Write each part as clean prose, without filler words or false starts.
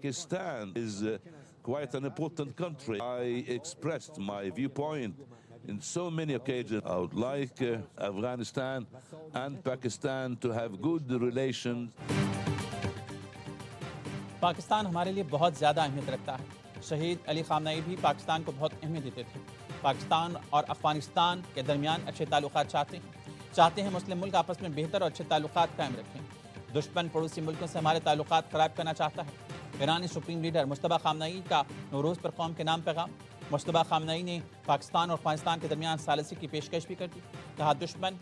Pakistan is quite an important country. I expressed my viewpoint in so many occasions. I would like Afghanistan and Pakistan to have good relations. Pakistan ہمارے لیے بہت زیادہ اہمیت رکھتا ہے۔ شہید علی خامنئی بھی پاکستان کو بہت اہمیت دیتے تھے۔ پاکستان اور افغانستان کے درمیان اچھے تعلقات چاہتے ہیں مسلم ملک آپس میں بہتر اور اچھے تعلقات قائم رکھیں۔ دشمن پڑوسی ملکوں سے ہمارے تعلقات خراب کرنا چاہتا ہے۔ ایرانی سپریم لیڈر مجتبی خامنئی کا نوروز پر قوم کے نام پیغام۔ مجتبی خامنئی نے پاکستان اور افغانستان کے درمیان ثالثی کی پیشکش بھی کر دی۔ کہا دشمن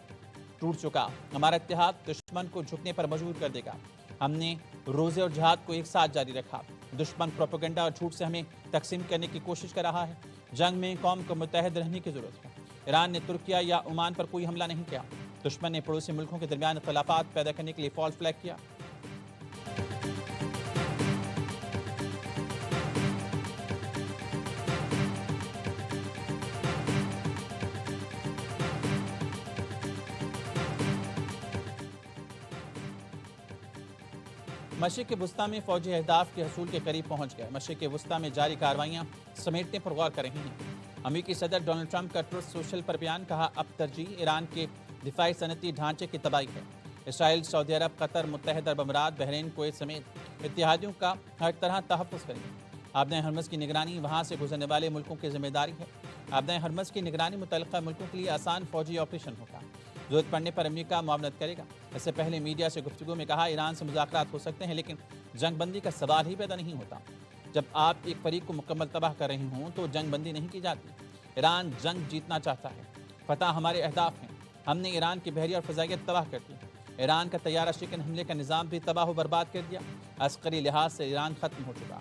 ٹوٹ چکا، ہمارا اتحاد دشمن کو جھکنے پر مجبور کر دے گا۔ ہم نے روزے اور جہاد کو ایک ساتھ جاری رکھا۔ دشمن پروپیگنڈا اور جھوٹ سے ہمیں تقسیم کرنے کی کوشش کر رہا ہے۔ جنگ میں قوم کو متحد رہنے کی ضرورت ہے۔ ایران نے ترکیہ یا عمان پر کوئی حملہ نہیں کیا۔ دشمن نے پڑوسی ملکوں کے درمیان اختلافات پیدا کرنے کے لیے فالس فلیگ کیا۔ مشرق وسطیٰ میں فوجی اہداف کے حصول کے قریب پہنچ گئے۔ مشرق وسطیٰ میں جاری کارروائیاں سمیٹنے پر غور کر رہی ہیں۔ امریکی صدر ڈونلڈ ٹرمپ کا ٹروتھ سوشل پر بیان، کہا اب ترجیح ایران کے دفاعی صنعتی ڈھانچے کی تباہی ہے۔ اسرائیل، سعودی عرب، قطر، متحدہ عرب امارات، بحرین، کویت سمیت اتحادیوں کا ہر طرح تحفظ کریں گے۔ آبدۂ ہرمز کی نگرانی وہاں سے گزرنے والے ملکوں کی ذمہ داری ہے۔ آبدۂ ہرمز کی نگرانی متعلقہ ملکوں کے لیے آسان فوجی آپریشن ہوگا۔ ضرورت پڑنے پر امریکہ معاونت کرے گا۔ اس سے پہلے میڈیا سے گفتگو میں کہا ایران سے مذاکرات ہو سکتے ہیں لیکن جنگ بندی کا سوال ہی پیدا نہیں ہوتا۔ جب آپ ایک فریق کو مکمل تباہ کر رہے ہوں تو جنگ بندی نہیں کی جاتی۔ ایران جنگ جیتنا چاہتا ہے۔ فتح ہمارے اہداف ہیں۔ ہم نے ایران کی بحریہ اور فضائیت تباہ کر دی۔ ایران کا طیارہ شکن حملے کا نظام بھی تباہ و برباد کر دیا۔ عسکری لحاظ سے ایران ختم ہو چکا۔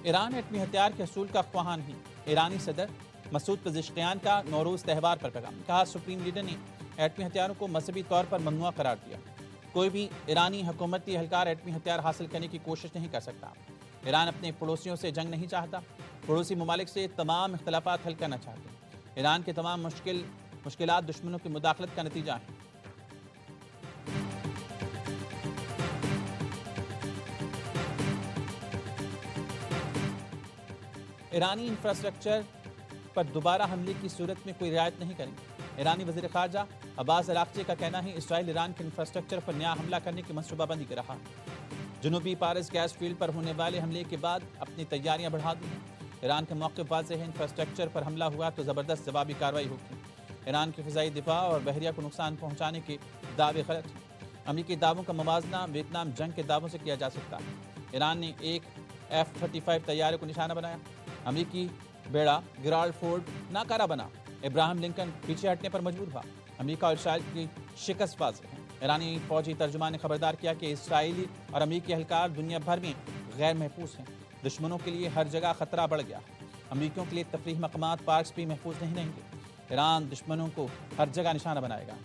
ایران ایٹمی ہتھیار کے حصول کا خواہاں نہیں۔ ایرانی صدر مسعود پزشکیان کا نوروز تہوار پر پیغام، کہا سپریم لیڈر نے ایٹمی ہتھیاروں کو مذہبی طور پر ممنوع قرار دیا۔ کوئی بھی ایرانی حکومتی اہلکار ایٹمی ہتھیار حاصل کرنے کی کوشش نہیں کر سکتا۔ ایران اپنے پڑوسیوں سے جنگ نہیں چاہتا، پڑوسی ممالک سے تمام اختلافات حل کرنا چاہتے ہیں۔ ایران کے تمام مشکلات دشمنوں کی مداخلت کا نتیجہ ہیں۔ ایرانی انفراسٹرکچر پر دوبارہ حملے کی صورت میں کوئی رعایت نہیں کریں گے۔ ایرانی وزیر خارجہ عباس اراغچی کا کہنا ہے اسرائیل ایران کے انفراسٹرکچر پر نیا حملہ کرنے کی منصوبہ بندی کر رہا ہے۔ جنوبی پارس گیس فیلڈ پر ہونے والے حملے کے بعد اپنی تیاریاں بڑھا دی ہیں۔ ایران کا موقف واضح ہے، انفراسٹرکچر پر حملہ ہوا تو زبردست جوابی کارروائی ہوگی۔ ایران کی فضائی دفاع اور بحریہ کو نقصان پہنچانے کے دعوے غلط ہیں۔ امریکی دعووں کا موازنہ ویتنام جنگ کے دعووں سے کیا جا سکتا ہے۔ ایران نے ایک F-35 طیارے کو نشانہ بنایا۔ امریکی بیڑا گرالڈ فورڈ ناکارہ بنا۔ ابراہم لنکن پیچھے ہٹنے پر مجبور ہوا۔ امریکہ اور اسرائیل کی شکست واضح ہے۔ ایرانی فوجی ترجمان نے خبردار کیا کہ اسرائیلی اور امریکی اہلکار دنیا بھر میں غیر محفوظ ہیں۔ دشمنوں کے لیے ہر جگہ خطرہ بڑھ گیا ہے۔ امریکیوں کے لیے تفریح مقامات پارکس بھی محفوظ نہیں رہیں گے۔ ایران دشمنوں کو ہر جگہ نشانہ بنائے گا۔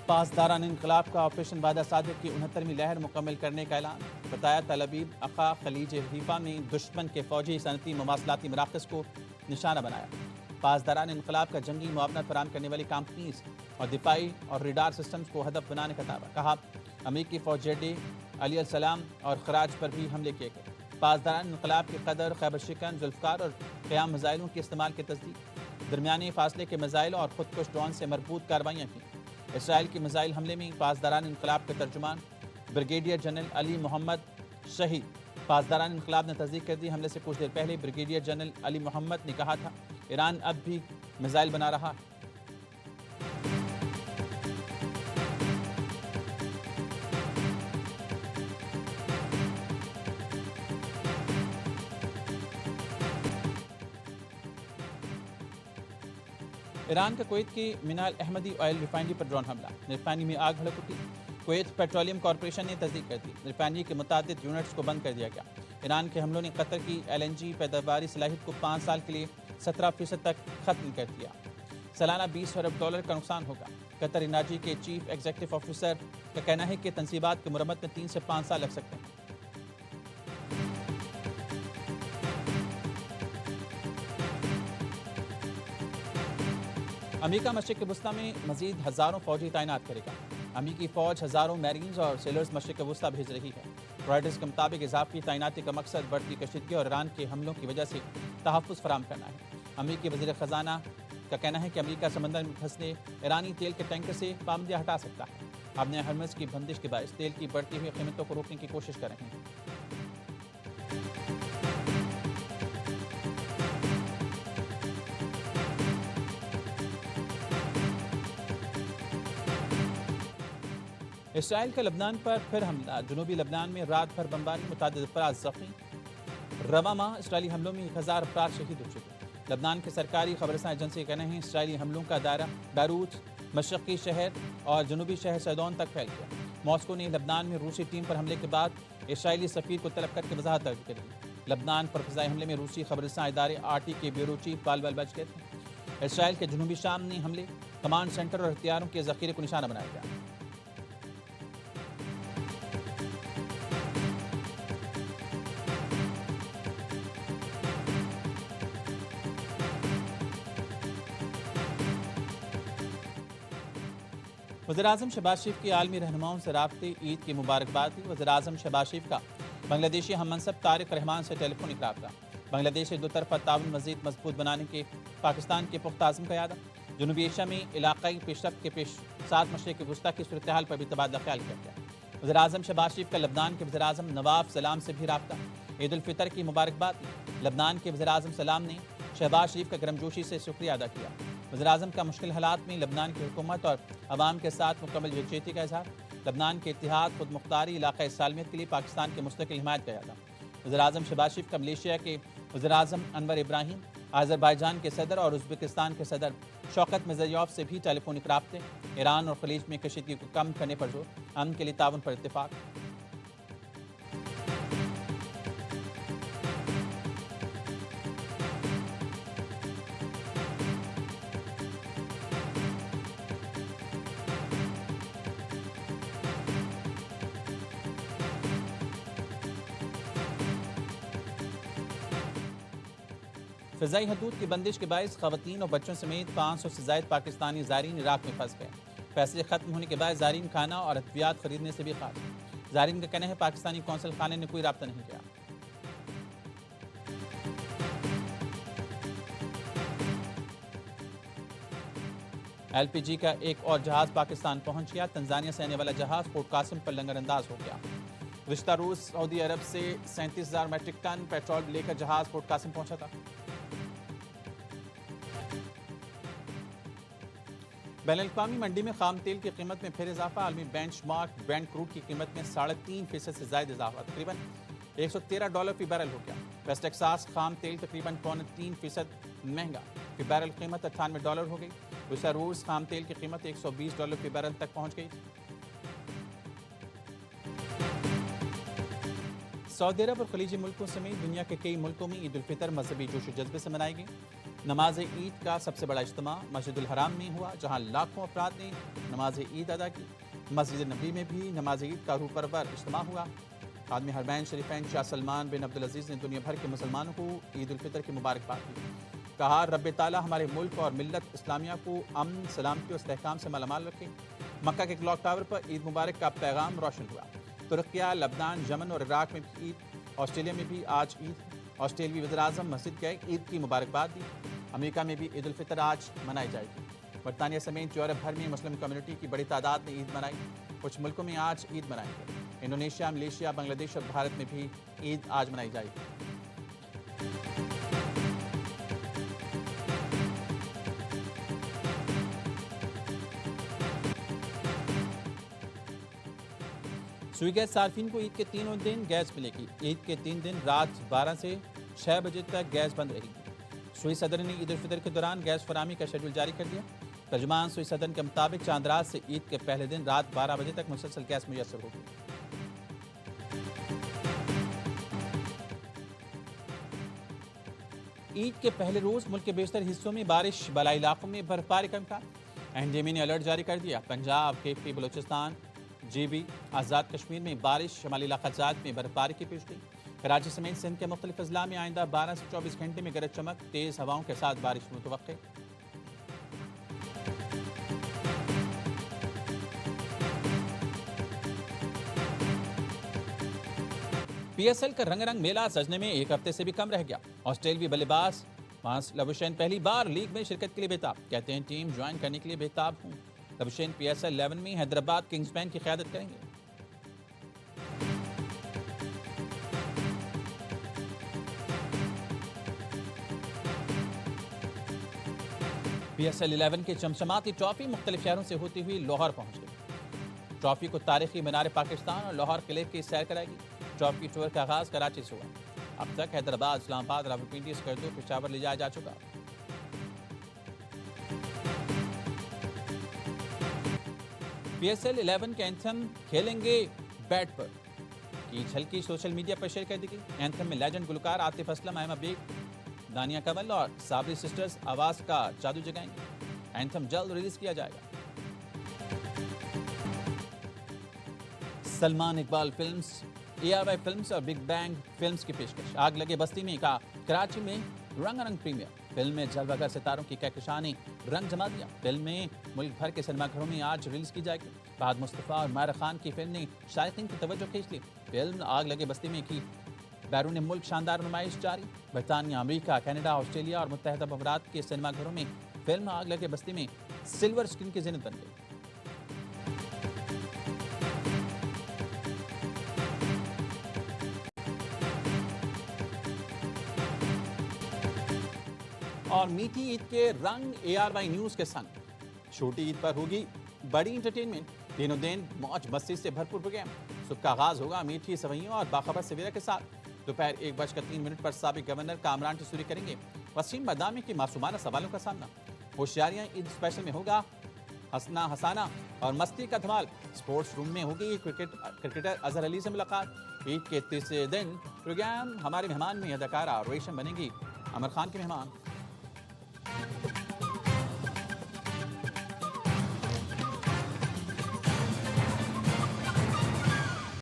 پاسداران انقلاب کا آپریشن وعدہ صادق کی 69ویں لہر مکمل کرنے کا اعلان۔ بتایا تل ابیب عقا خلیج حیفا میں دشمن کے فوجی صنعتی مواصلاتی مراکز کو نشانہ بنایا۔ پاسداران انقلاب کا جنگی معاونت فراہم کرنے والی کمپنیز اور دفاعی اور ریڈار سسٹمز کو ہدف بنانے کا دعویٰ، کہا امریکی فوجی ڈے علیہ السلام اور خراج پر بھی حملے کیے گئے۔ پاسداران انقلاب کے قدر، خیبر شکن، ذوالفقار اور قیام میزائلوں کے استعمال کی تصدیق۔ درمیانی فاصلے کے میزائل اور خودکش ڈرون سے مربوط کارروائیاں کی۔ اسرائیل کے میزائل حملے میں پاسداران انقلاب کے ترجمان بریگیڈیئر جنرل علی محمد شہید۔ پاسداران انقلاب نے تصدیق کر دی، حملے سے کچھ دیر پہلے بریگیڈیئر جنرل علی محمد نے کہا تھا ایران اب بھی میزائل بنا رہا ہے۔ ایران کا کویت کی مینا الاحمدی آئل ریفائنری پر ڈرون حملہ، ریفائنری میں آگ بھڑک اٹھی۔ کویت پیٹرولیم کارپوریشن نے تصدیق کر دی، ریفائنری کے متعدد یونٹس کو بند کر دیا گیا۔ ایران کے حملوں نے قطر کی LNG پیداواری صلاحیت کو 5 سال کے لیے 17% تک ختم کر دیا۔ سالانہ $20 ارب کا نقصان ہوگا۔ قطر انرجی کے چیف ایگزیکٹو آفیسر کا کہنا ہے کہ تنصیبات کی مرمت میں 3 سے 5 سال لگ سکتے ہیں۔ امریکہ مشرق وسطی میں مزید ہزاروں فوجی تعینات کرے گا۔ امریکی فوج ہزاروں میرینز اور سیلرز مشرق وسطی بھیج رہی ہے۔ رائٹرز کے مطابق اضافی تعیناتی کا مقصد بڑھتی کشیدگی اور ایران کے حملوں کی وجہ سے تحفظ فراہم کرنا ہے۔ امریکی وزیر خزانہ کا کہنا ہے کہ امریکہ سمندر میں پھنسے ایرانی تیل کے ٹینکر سے پابندیاں ہٹا سکتا ہے۔ اپنے ہرمز کی بندش کے باعث تیل کی بڑھتی ہوئی قیمتوں کو روکنے کی کوشش کر رہے ہیں۔ اسرائیل کا لبنان پر پھر حملہ۔ جنوبی لبنان میں رات بھر بمباری، متعدد افراد زخمی۔ رواں ماہ اسرائیلی حملوں میں 1000 افراد شہید ہو چکے۔ لبنان کے سرکاری خبررساں ایجنسی کا کہنا ہے اسرائیلی حملوں کا دائرہ بیروت، مشرقی شہر اور جنوبی شہر سیدون تک پھیل گیا۔ ماسکو نے لبنان میں روسی ٹیم پر حملے کے بعد اسرائیلی سفیر کو طلب کر کے وضاحت درج کر دی۔ لبنان پر فضائی حملے میں روسی خبررساں ادارے RT کے بیورو چیف بالبل بچ گئے تھے۔ اسرائیل کے جنوبی شام میں حملے، کمانڈ سینٹر اور ہتھیاروں کے ذخیرے کو نشانہ بنایا گیا۔ وزیراعظم شہباز شریف کی عالمی رہنماؤں سے رابطے، عید کی مبارکباد دی۔ وزیراعظم شہباز شریف کا بنگلہ دیشی ہم منصب طارق رحمان سے ٹیلی فونک رابطہ۔ بنگلہ دیش سے دو طرفہ تعاون مزید مضبوط بنانے کے پاکستان کے پختہ عزم کا اعادہ۔ جنوبی ایشیا میں علاقائی پیش رفت کے ساتھ مشرق وسطی کی صورتحال پر بھی تبادلہ خیال کیا گیا۔ وزیراعظم شہباز شریف کا لبنان کے وزیراعظم نواف سلام سے بھی رابطہ۔ عید الفطر کی مبارکباد دی۔ لبنان کے وزیراعظم سلام نے شہباز شریف کا گرمجوشی سے شکریہ ادا کیا۔ وزیراعظم کا مشکل حالات میں لبنان کی حکومت اور عوام کے ساتھ مکمل یکجہتی کا اظہار۔ لبنان کے اتحاد، خود مختاری، علاقائی سالمیت کے لیے پاکستان کے مستقل حمایت کا اعادہ۔ وزیراعظم شہباز شریف کا ملیشیا کے وزیراعظم انور ابراہیم، آذربائیجان کے صدر اور ازبکستان کے صدر شوکت میرزیوف سے بھی ٹیلی فونک رابطے۔ ایران اور خلیج میں کشیدگی کو کم کرنے پر زور، امن کے لیے تعاون پر اتفاق۔ فضائی حدود کی بندش کے باعث خواتین اور بچوں سمیت 500 سے زائد پاکستانی زائرین عراق میں پھنس گئے۔ فیصلے ختم ہونے کے بعد زائرین کھانا اور ادویات خریدنے سے بھی خارج۔ زائرین کا کہنا ہے پاکستانی قونصل خانے نے کوئی رابطہ نہیں کیا۔ LPG کا ایک اور جہاز پاکستان پہنچ گیا۔ تنزانیہ سے آنے والا جہاز پورٹ قاسم پر لنگر انداز ہو گیا۔ گزشتہ روز سعودی عرب سے 37,000 میٹرک ٹن پیٹرول لے کر جہاز پورٹ قاسم پہنچا تھا۔ بین الاقوامی منڈی میں خام تیل کی قیمت میں پھر اضافہ۔ عالمی بینچ مارک برینٹ کروڈ کی قیمت میں 3.5% سے زائد اضافہ، تقریباً $113 فی بیرل ہو گیا۔ ویسٹ ٹیکساس خام تیل تقریباً 3.25% مہنگا، فی بیرل قیمت $98 ہو گئی۔ گزشتہ روز خام تیل کی قیمت $120 فی بیرل تک پہنچ گئی۔ سعودی عرب اور خلیجی ملکوں سمیت دنیا کے کئی ملکوں میں عید الفطر مذہبی جوش و جذبے سے منائی گئی۔ نماز عید کا سب سے بڑا اجتماع مسجد الحرام میں ہوا، جہاں لاکھوں افراد نے نماز عید ادا کی۔ مسجد نبی میں بھی نماز عید کا روح پرور اجتماع ہوا۔ خادم حرمین شریفین شاہ سلمان بن عبدالعزیز نے دنیا بھر کے مسلمانوں کو عید الفطر کی مبارکباد دی۔ کہا رب تعالیٰ ہمارے ملک اور ملت اسلامیہ کو امن، سلامتی اور استحکام سے مالا مال رکھے۔ مکہ کے کلاک ٹاور پر عید مبارک کا پیغام روشن ہوا۔ ترکیہ، لبنان، یمن اور عراق میں بھی عید، آسٹریلیا میں بھی آج عید۔ آسٹریلوی وزیراعظم مسجد گئے، عید کی مبارکباد دی۔ امریکہ میں بھی عید الفطر آج منائی جائے گی۔ برطانیہ سمیت یورپ بھر میں مسلم کمیونٹی کی بڑی تعداد نے عید منائی۔ کچھ ملکوں میں آج عید منائیں گے۔ انڈونیشیا، ملیشیا، بنگلہ دیش اور بھارت میں بھی عید آج منائی جائے گی۔ سوئی گیس صارفین کو عید کے تینوں دن گیس ملے گی۔ عید کے 3 دن رات 12 سے 6 بجے تک گیس بند رہے گی۔ سوئی صدر نے عید الفطر کے دوران گیس فراہمی کا شیڈول جاری کر دیا۔ ترجمان سوئی صدر کے مطابق چاند رات سے عید کے پہلے دن رات 12 بجے تک مسلسل گیس میسر ہوگی۔ عید کے پہلے روز ملک کے بیشتر حصوں میں بارش، بالائی علاقوں میں برفباری کا امکان۔ NDMA نے الرٹ جاری کر دیا. پنجاب, KP, بلوچستان, GB, آزاد کشمیر میں بارش, شمالی علاقہ جات میں برفباری کی پیشگوئی. کراچی سمیت سندھ کے مختلف اضلاع میں آئندہ 12 سے 24 گھنٹے میں گرج چمک, تیز ہواؤں کے ساتھ بارش متوقع. PSL کا رنگ میلہ سجنے میں ایک ہفتے سے بھی کم رہ گیا. آسٹریلوی بلے باز مارس لبوشین پہلی بار لیگ میں شرکت کے لیے بےتاب. کہتے ہیں ٹیم جوائن کرنے کے لیے بےتاب ہوں. لبوشین PSL 11 میں حیدرآباد کنگز بینک کی قیادت کریں گے. PSL 11 کی چمچماتی ٹرافی مختلف شہروں سے ہوتی ہوئی لاہور پہنچ گئی. ٹرافی کو تاریخی مینار پاکستان اور لاہور قلعے کی سیر کرائے گی. ٹرافی ٹور کا آغاز کراچی سے ہوا. اب تک حیدرآباد, اسلام آباد, راولپنڈی, اسکردو, پشاور لے جایا جا چکا. PSL 11 کے اینتھم کھیلیں گے بیٹ پر کی جھلکی سوشل میڈیا پر شیئر کر دی گئی. اینتھم میں لیجنڈ گلوکار عاطف اسلم, ایما بیگ, دانیہ کمل اور صابری سسٹرز آواز کا جادو جگائیں گے. اینتھم جلد ریلیز کیا جائے گا. Salman Iqbal films, ARY films اور بگ بینگ فلمز کی پیشکش. آگ لگے بستی میں کا کراچی میں رنگ پریمیئر. فلم میں جلوہ گر ستاروں کی کہکشانی رنگ جما دیا. فلم میں ملک بھر کے سنیما گھروں میں آج ریلیز کی جائے گی. فہد مصطفیٰ اور ماہرہ خان کی فلم نے شائقین کی توجہ کھینچ لی. فلم آگ لگے بستی میں کی بیرون ملک شاندار نمائش جاری. برطانیہ, امریکہ, کینیڈا, آسٹریلیا اور متحدہ امارات کے سنیما گھروں میں فلم آگ لگے بستی میں سلور اسکرین کی زینت بن گئی. اور میٹھی عید کے رنگ ARY نیوز کے سنگ. چھوٹی عید پر ہوگی بڑی انٹرٹینمنٹ. دنوں دن موج مستی سے بھرپور پروگرام. صبح کا آغاز ہوگا میٹھی سوئیوں اور باخبر سویرا کے ساتھ. دوپہر 1:03 پر سابق گورنر کامران ٹسوری کریں گے وسیم بادامی کی معصومانہ سوالوں کا سامنا. ہوشیاریاں عید اسپیشل میں ہوگا ہنسنا ہسانا اور مستی کا دھمال. اسپورٹس روم میں ہوگی کرکٹر اظہر علی سے ملاقات. عید کے تیسرے دن پروگرام ہمارے مہمان میں اداکارہ ریشم بنے گی عامر خان کے مہمان.